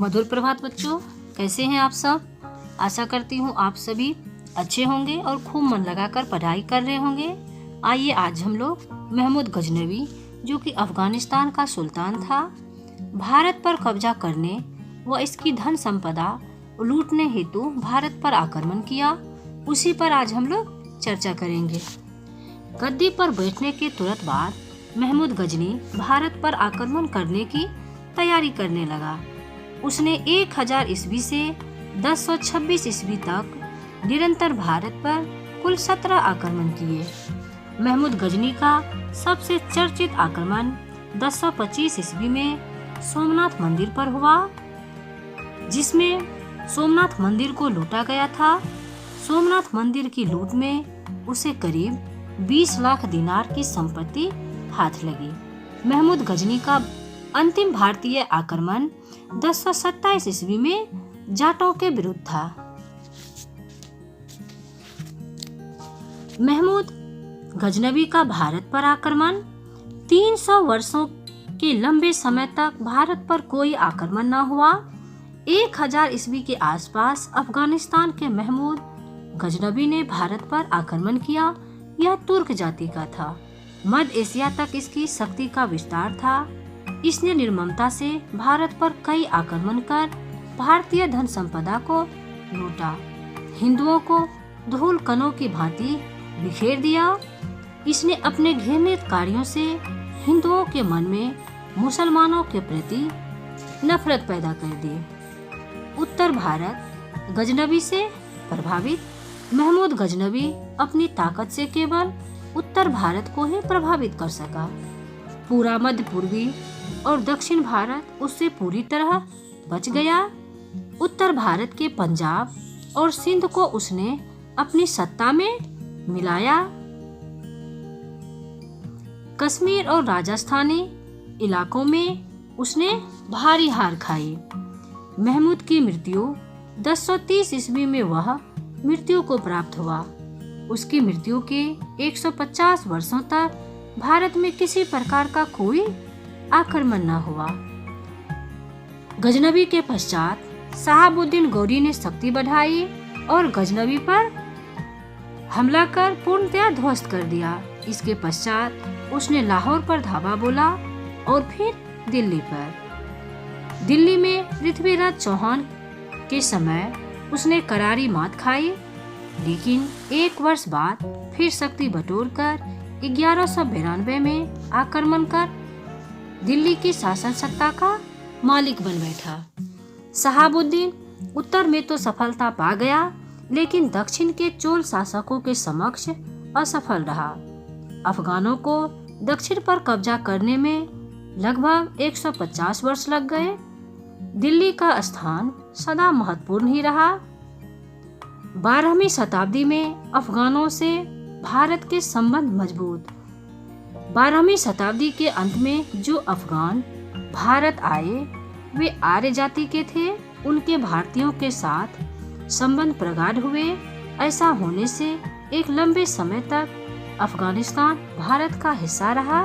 मधुर प्रभात बच्चों, कैसे हैं आप सब। आशा करती हूँ आप सभी अच्छे होंगे और खूब मन लगाकर पढ़ाई कर रहे होंगे। आइए आज हम लोग महमूद गजनवी, जो कि अफगानिस्तान का सुल्तान था, भारत पर कब्जा करने व इसकी धन संपदा लूटने हेतु भारत पर आक्रमण किया, उसी पर आज हम लोग चर्चा करेंगे। गद्दी पर बैठने के तुरंत बाद महमूद गजनी भारत पर आक्रमण करने की तैयारी करने लगा। उसने 1000 ईस्वी से 1026 ईस्वी तक निरंतर भारत पर कुल 17 आक्रमण किए। महमूद गजनी का सबसे चर्चित आक्रमण 1025 ईस्वी में सोमनाथ मंदिर पर हुआ, जिसमें सोमनाथ मंदिर को लूटा गया था। सोमनाथ मंदिर की लूट में उसे करीब 20 लाख दिनार की संपत्ति हाथ लगी। महमूद गजनी का अंतिम भारतीय आक्रमण 1027 ईस्वी में जाटों के विरुद्ध था। महमूद गजनवी का भारत पर आक्रमण 300 वर्षों के लंबे समय तक भारत पर कोई आक्रमण न हुआ। 1000 ईस्वी के आसपास अफगानिस्तान के महमूद गजनवी ने भारत पर आक्रमण किया। यह तुर्क जाति का था। मध्य एशिया तक इसकी शक्ति का विस्तार था। इसने निर्ममता से भारत पर कई आक्रमण कर भारतीय धन संपदा को लूटा, हिंदुओं को धूल कणों की भांति बिखेर दिया। इसने अपने घृणित कार्यों से हिंदुओं के मन में मुसलमानों के प्रति नफरत पैदा कर दी। उत्तर भारत गजनवी से प्रभावित महमूद गजनवी अपनी ताकत से केवल उत्तर भारत को ही प्रभावित कर सका। पूरा मध्य पूर्वी और दक्षिण भारत उससे पूरी तरह बच गया। उत्तर भारत के पंजाब और सिंध को उसने अपनी सत्ता में मिलाया। कश्मीर और राजस्थानी इलाकों में उसने भारी हार खाई। महमूद की मृत्यु 1030 ईस्वी में वह मृत्यु को प्राप्त हुआ। उसकी मृत्यु के 150 वर्षों तक भारत में किसी प्रकार का कोई आक्रमण न हुआ। गजनवी के पश्चात शहाबुद्दीन गौरी ने शक्ति बढ़ाई और गजनवी पर हमला कर पूर्णतया ध्वस्त कर दिया। इसके पश्चात उसने लाहौर पर धावा बोला और फिर दिल्ली पर। दिल्ली में पृथ्वीराज चौहान के समय उसने करारी मात खाई, लेकिन 1 वर्ष बाद फिर शक्ति बटोरकर 1192 में आक्रमण कर दिल्ली की शासन सत्ता का मालिक बन बैठा। शहाबुद्दीन उत्तर में तो सफलता पा गया, लेकिन दक्षिण के चोल शासकों के समक्ष असफल रहा। अफगानों को दक्षिण पर कब्जा करने में लगभग 150 वर्ष लग गए। दिल्ली का स्थान सदा महत्वपूर्ण ही रहा। 12वीं शताब्दी में अफगानों से भारत के संबंध मजबूत। 12वीं शताब्दी के अंत में जो अफगान भारत आए वे आर्य जाति के थे। उनके भारतीयों के साथ संबंध प्रगाढ़ हुए। ऐसा होने से एक लंबे समय तक अफगानिस्तान भारत का हिस्सा रहा।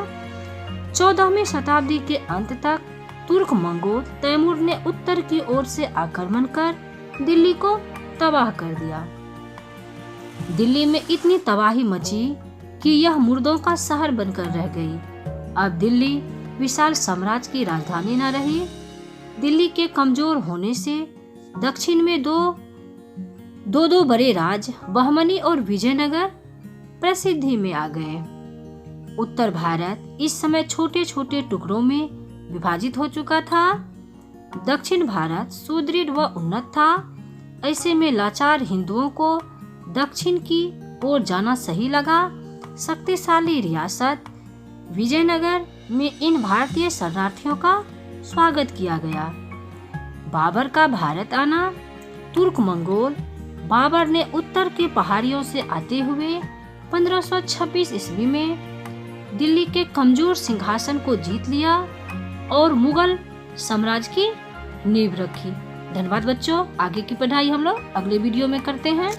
14वीं शताब्दी के अंत तक तुर्क मंगोल तैमूर ने उत्तर की ओर से आक्रमण कर दिल्ली को तबाह कर दिया। दिल्ली में इतनी तबाही मची कि यह मुर्दों का शहर बनकर रह गई। अब दिल्ली विशाल साम्राज्य की राजधानी न रही। दिल्ली के कमजोर होने से दक्षिण में दो बड़े राज बहमनी और विजयनगर प्रसिद्धि में आ गए। उत्तर भारत इस समय छोटे छोटे टुकड़ों में विभाजित हो चुका था। दक्षिण भारत सुदृढ़ व उन्नत था। ऐसे में लाचार हिंदुओं को दक्षिण की ओर जाना सही लगा। शक्तिशाली रियासत विजयनगर में इन भारतीय शरणार्थियों का स्वागत किया गया। बाबर का भारत आना। तुर्क मंगोल बाबर ने उत्तर के पहाड़ियों से आते हुए 1526 ईस्वी में दिल्ली के कमजोर सिंहासन को जीत लिया और मुगल साम्राज्य की नींव रखी। धन्यवाद बच्चों। आगे की पढ़ाई हम लोग अगले वीडियो में करते हैं।